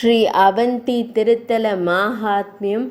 ஸ்ரீ அவந்தி திருத்தல மாஹாத்மியம்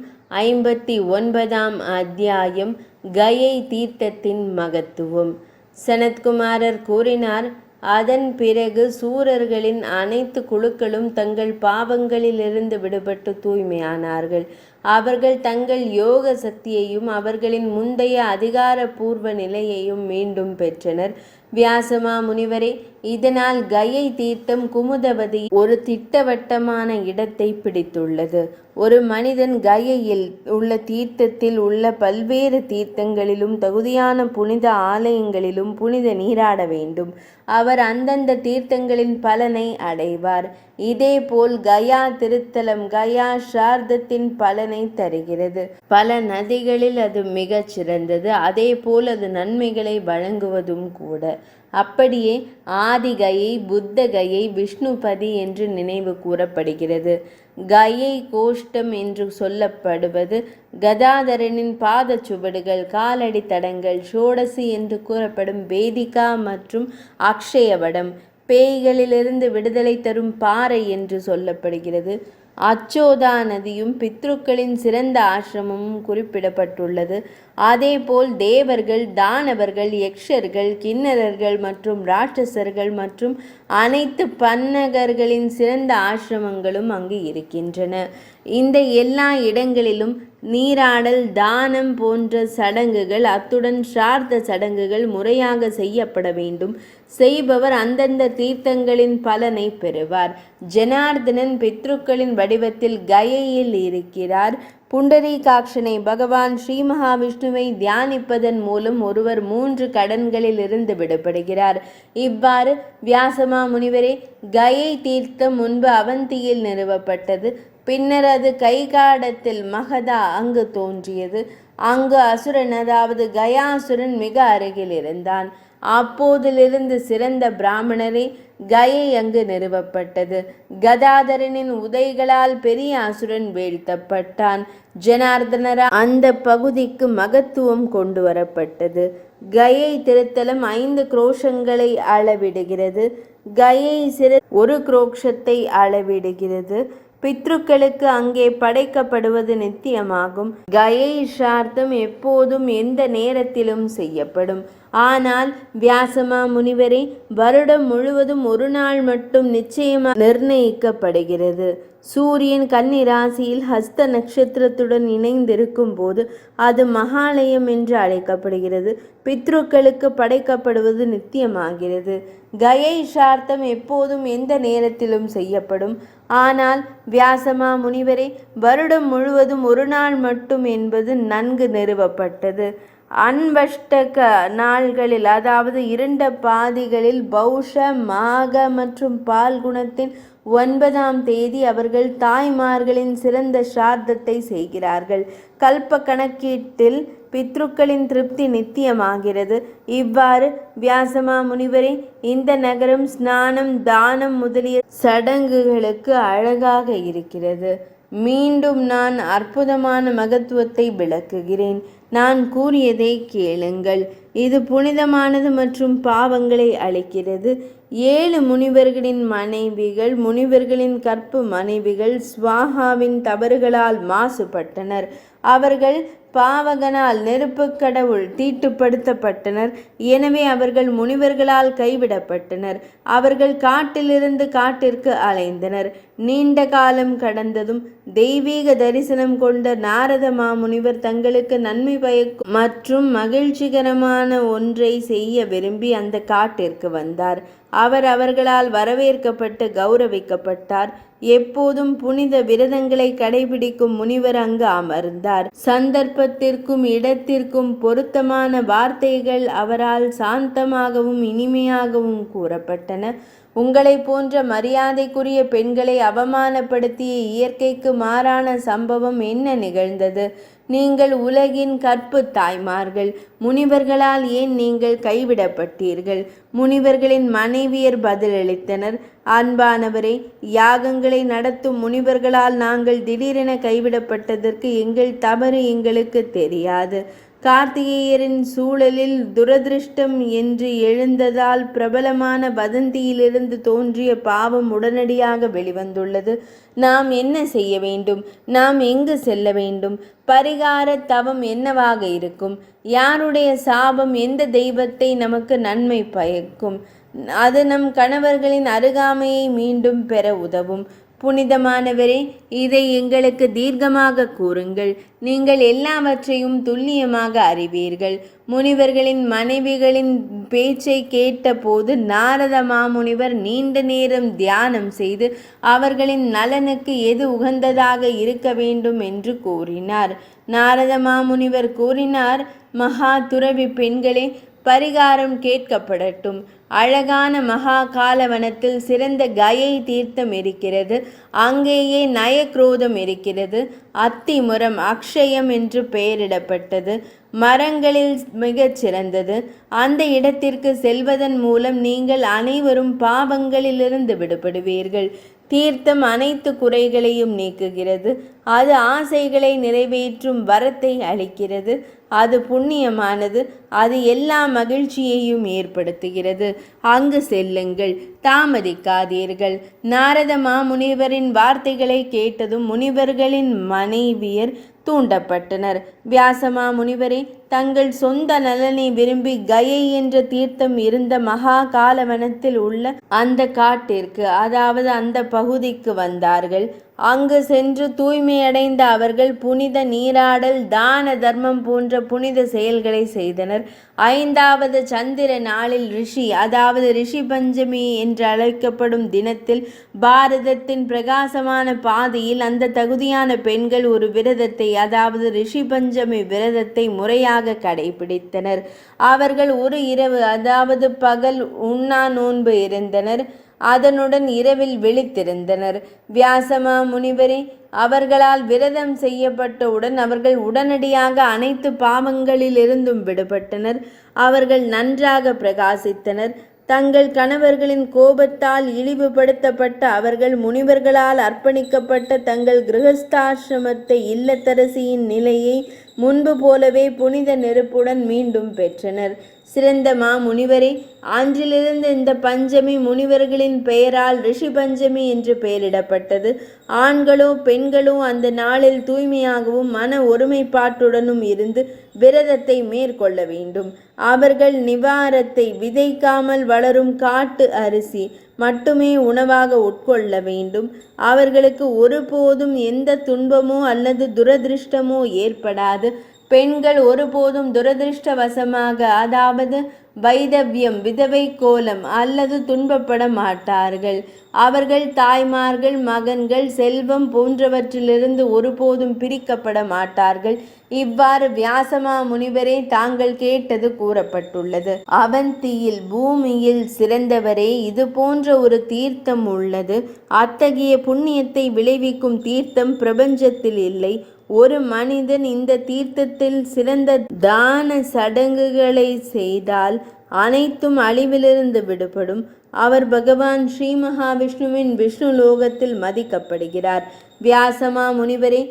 59ஆம் அத்தியாயம். கயை தீர்த்தத்தின் மகத்துவம். சனத்குமாரர் கூறினார். அதன் பிறகு சூரர்களின் அனைத்து குழுக்களும் தங்கள் பாவங்களிலிருந்து விடுபட்டு தூய்மையானார்கள். அவர்கள் தங்கள் யோக சக்தியையும் அவர்களின் முந்தைய அதிகாரபூர்வ நிலையையும் மீண்டும் பெற்றனர். வியாசமா முனிவரே, இதனால் கயை தீர்த்தம் குமுதவதி ஒரு திட்டவட்டமான இடத்தை பிடித்துள்ளது. ஒரு மனிதன் கயையில் உள்ள தீர்த்தத்தில் உள்ள பல்வேறு தீர்த்தங்களிலும் தகுதியான புனித ஆலயங்களிலும் புனித நீராட வேண்டும். அவர் அந்தந்த தீர்த்தங்களின் பலனை அடைவார். இதேபோல் கயா திருத்தலம் கயா சார்தத்தின் பலனை தருகிறது. பல நதிகளில் அது மிகச் சிறந்தது. அதேபோல் அது நன்மைகளை வழங்குவதும் கூட. அப்படியே ஆதிகயை, புத்த கயை, விஷ்ணுபதி என்று நினைவு கூறப்படுகிறது. கயை கோஷ்டம் என்று சொல்லப்படுவது கதாதரனின் பாதச்சுவடுகள், காலடி தடங்கள், ஷோடசி என்று கூறப்படும் வேதிகா மற்றும் அக்ஷயவடம், பேய்களிலிருந்து விடுதலை தரும் பாறை என்று சொல்லப்படுகிறது. அச்சோதா நதியும் பித்ருக்களின் சிறந்த ஆசிரமமும் குறிப்பிடப்பட்டுள்ளது. அதேபோல் தேவர்கள், தானவர்கள், யக்ஷர்கள், கிண்ணறர்கள் மற்றும் ராட்சசர்கள் மற்றும் அனைத்து பன்னகர்களின் சிறந்த ஆசிரமங்களும் அங்கு இருக்கின்றன. இந்த எல்லா இடங்களிலும் நீராடல், தானம் போன்ற சடங்குகள், அத்துடன் சார்த்த சடங்குகள் முறையாக செய்யப்பட வேண்டும். செய்பவர் அந்தந்த தீர்த்தங்களின் பலனை பெறுவார். ஜனார்தனன் பித்ருக்களின் வடிவத்தில் கயையில் இருக்கிறார். புண்டரீகாட்சனை பகவான் ஸ்ரீ மகாவிஷ்ணுவை தியானிப்பதன் மூலம் ஒருவர் 3 கடன்களில் இருந்து விடுபடுகிறார். இவ்வாறு வியாசமா முனிவரே, கயை தீர்த்தம் முன்பு அவந்தியில் நிறுவப்பட்டது. பின்னர் அது கைகாடத்தில் மகதா அங்கு தோன்றியது. அங்கு அசுரன், அதாவது கயாசுரன் மிக அருகில் இருந்தான். அப்போதிலிருந்து சிறந்த பிராமணரே கயை அங்கு நிறுவப்பட்டது. கதாதரனின் உதைகளால் பெரிய அசுரன் வீழ்த்தப்பட்டான். ஜனார்தனரா அந்த பகுதிக்கு மகத்துவம் கொண்டு வரப்பட்டது. கயை திருத்தலம் 5 குரோஷங்களை அளவிடுகிறது. கயை ஒரு குரோஷத்தை அளவிடுகிறது. பித்ருக்களுக்கு அங்கே படைக்கப்படுவது நித்தியமாகும். கயை சார்த்தம் எப்போதும் எந்த நேரத்திலும் செய்யப்படும். ஆனால் வியாசமா முனிவரே, வருடம் முழுவதும் ஒரு நாள் மட்டும் நிச்சயமாக நிர்ணயிக்கப்படுகிறது. சூரியன் கன்னி ராசியில் ஹஸ்த நட்சத்திரத்துடன் இணைந்திருக்கும் போது அது மகாலயம் என்று அழைக்கப்படுகிறது. பித்ருக்களுக்கு படைக்கப்படுவது நித்தியமாகிறது. கயை சார்த்தம் எப்போதும் எந்த நேரத்திலும் செய்யப்படும். ஆனால் வியாசமா முனிவரே, வருடம் முழுவதும் ஒரு நாள் மட்டும் என்பது நன்கு நிறுவப்பட்டது. அன்வஷ்டக நாள்களில், அதாவது 2 பாதிகளில் பௌஷ, மாக மற்றும் பால்குணத்தின் 9ஆம் தேதி அவர்கள் தாய்மார்களின் சிறந்த சார்த்தத்தை செய்கிறார்கள். கல்ப கணக்கீட்டில் பித்ருக்களின் திருப்தி நித்தியமாகிறது. இவ்வாறு வியாசமா முனிவரே, இந்த நகரம் ஸ்நானம், தானம் முதலிய சடங்குகளுக்கு அழகாக இருக்கிறது. மீண்டும் நான் அற்புதமான மகத்துவத்தை விளக்குகிறேன். நான் கூறியதை கேளுங்கள். இது புனிதமானது மற்றும் பாவங்களை அளிக்கிறது. 7 முனிவர்களின் மனைவிகள், முனிவர்களின் கற்பு மனைவிகள் ஸ்வாகாவின் தவறுகளால் மாசுபட்டனர். அவர்கள் பாவகனால் நெருப்பு கடவுள் தீட்டுப்படுத்தப்பட்டனர். எனவே அவர்கள் முனிவர்களால் கைவிடப்பட்டனர். அவர்கள் காட்டிலிருந்து காட்டிற்கு அலைந்தனர். நீண்ட காலம் கடந்ததும் தெய்வீக தரிசனம் கொண்ட நாரத மாமுனிவர் தங்களுக்கு நன்மை பயக்கும் மற்றும் மகிழ்ச்சிகரமான ஒன்றை செய்ய விரும்பி அந்த காட்டிற்கு வந்தார். அவர் அவர்களால் வரவேற்கப்பட்டு கௌரவிக்கப்பட்டார். எப்போதும் புனித விரதங்களை கடைபிடிக்கும் முனிவர் அங்கு அமர்ந்தார். சந்தர்ப்பத்திற்கும் இடத்திற்கும் பொருத்தமான வார்த்தைகள் அவரால் சாந்தமாகவும் இனிமையாகவும் கூறப்பட்டன. உங்களை போன்ற மரியாதைக்குரிய பெண்களை அவமானப்படுத்திய இயற்கைக்கு மாறான சம்பவம் என்ன நிகழ்ந்தது? நீங்கள் உலகின் கற்பு தாய்மார்கள். முனிவர்களால் ஏன் நீங்கள் கைவிடப்பட்டீர்கள்? முனிவர்களின் மனைவியர் பதிலளித்தனர். அன்பானவரே, யாகங்களை நடத்தும் முனிவர்களால் நாங்கள் திடீரென கைவிடப்பட்டதற்கு எங்கள் தவறு எங்களுக்கு தெரியாது. கார்த்திகேயரின் சூழலில் துரதிருஷ்டம் என்று எழுந்ததால் பிரபலமான வதந்தியிலிருந்து தோன்றிய பாவம் உடனடியாக வெளிவந்துள்ளது. நாம் என்ன செய்ய வேண்டும்? நாம் எங்கு செல்ல வேண்டும்? பரிகார தவம் என்னவாக இருக்கும்? யாருடைய சாபம் எந்த தெய்வத்தை நமக்கு நன்மை பயக்கும்? அது நம் கணவர்களின் அருகாமையை மீண்டும் பெற உதவும். புனிதமானவரே, இதை எங்களுக்கு தீர்க்கமாக கூறுங்கள். நீங்கள் எல்லாவற்றையும் துல்லியமாக அறிவீர்கள். முனிவர்களின் மனைவிகளின் பேச்சை கேட்டபோது நாரத மாமுனிவர் நீண்ட நேரம் தியானம் செய்து அவர்களின் நலனுக்கு எது உகந்ததாக இருக்க வேண்டும் என்று கூறினார். நாரத மாமுனிவர் கூறினார், மகா துறவி பெண்களே, பரிகாரம் கேட்கப்படட்டும். அழகான மகா காலவனத்தில் சிறந்த கயை தீர்த்தம் இருக்கிறது. அங்கேயே நயக்ரோதம் இருக்கிறது. அத்திமுரம் அக்ஷயம் என்று பெயரிடப்பட்டது. மரங்களில் மிகச் சிறந்தது. அந்த இடத்திற்கு செல்வதன் மூலம் நீங்கள் அனைவரும் பாவங்களிலிருந்து விடுபடுவீர்கள். தீர்த்தம் அனைத்து குறைகளையும் நீக்குகிறது. அது ஆசைகளை நிறைவேற்றும் வரத்தை அளிக்கிறது. அது புண்ணியமானது. அது எல்லா மகிழ்ச்சியையும் ஏற்படுத்துகிறது. அங்கு செல்லுங்கள், தாமதிக்காதீர்கள். நாரத மாமுனிவரின் வார்த்தைகளை கேட்டதும் முனிவர்களின் மனைவியர் தூண்டப்பட்டனர். வியாசமா முனிவரே, தங்கள் சொந்த நலனை விரும்பி கயை என்ற தீர்த்தம் இருந்த மகா காலவனத்தில் உள்ள அந்த காட்டிற்கு, அதாவது அந்த பகுதிக்கு வந்தார்கள். அங்கு சென்று தூய்மையடைந்த அவர்கள் புனித நீராடல், தான தர்மம் போன்ற புனித செயல்களை செய்தனர். 5வது சந்திர நாளில் ரிஷி, அதாவது ரிஷி பஞ்சமி என்று அழைக்கப்படும் தினத்தில் பாரதத்தின் பிரகாசமான பாதையில் அந்த தகுதியான பெண்கள் ஒரு விரதத்தை, அதாவது ரிஷி பஞ்சமி விரதத்தை முறையாக கடைபிடித்தனர். அவர்கள் ஒரு இரவு, அதாவது பகல் உண்ணா நோன்பு இருந்தனர். அதனுடன் இரவில் விழித்திருந்தனர். வியாசமா முனிவரே, அவர்களால் விரதம் செய்யப்பட்டவுடன் அவர்கள் உடனடியாக அனைத்து பாவங்களிலிருந்தும் விடுபட்டனர். அவர்கள் நன்றாக பிரகாசித்தனர். தங்கள் கணவர்களின் கோபத்தால் இழிவுபடுத்தப்பட்ட அவர்கள் முனிவர்களால் அர்ப்பணிக்கப்பட்ட தங்கள் கிரகஸ்தாசிரமத்தை, இல்லத்தரசியின் நிலையை முன்பு போலவே புனித நெருப்புடன் மீண்டும் பெற்றனர். சிறந்த முனிவரே, அன்றிலிருந்து இந்த பஞ்சமி முனிவர்களின் பெயரால் ரிஷி பஞ்சமி என்று பெயரிடப்பட்டது. ஆண்களோ பெண்களோ அந்த நாளில் தூய்மையாகவும் மன ஒருமைப்பாட்டுடனும் இருந்து விரதத்தை மேற்கொள்ள வேண்டும். அவர்கள் நிவாரத்தை, விதைக்காமல் வளரும் காட்டு அரிசி மட்டுமே உணவாக உட்கொள்ள வேண்டும். அவர்களுக்கு ஒருபோதும் எந்த துன்பமோ அல்லது துரதிருஷ்டமோ ஏற்படாது. பெண்கள் ஒருபோதும் துரதிருஷ்டவசமாக, அதாவது வைதவ்யம், விதவை கோலம் அல்லது துன்பப்பட மாட்டார்கள். அவர்கள் தாய்மார்கள், மகன்கள், செல்வம் போன்றவற்றிலிருந்து ஒருபோதும் பிரிக்கப்பட மாட்டார்கள். இவ்வாறு வியாசமா முனிவரே, தாங்கள் கேட்டது கூறப்பட்டுள்ளது. அவந்தியில், பூமியில் சிறந்தவரே, இது போன்ற ஒரு தீர்த்தம் உள்ளது. அத்தகைய புண்ணியத்தை விளைவிக்கும் தீர்த்தம் பிரபஞ்சத்தில் இல்லை. ஒரு மனிதன் இந்த தீர்த்தத்தில் சிறந்த தான சடங்குகளை செய்தால் அனைத்தும் அழிவிலிருந்து விடுபடும். அவர் பகவான் ஸ்ரீ மகாவிஷ்ணுவின் விஷ்ணு லோகத்தில் மதிக்கப்படுகிறார். வியாசமா முனிவரே,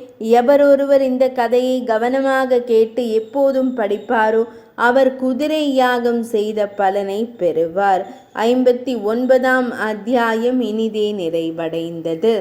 எவரொருவர் இந்த கதையை கவனமாக கேட்டு எப்போதும் படிப்பாரோ அவர் குதிரை யாகம் செய்த பலனை பெறுவார். 59ஆம் அத்தியாயம் இனிதே நிறைவடைந்தது.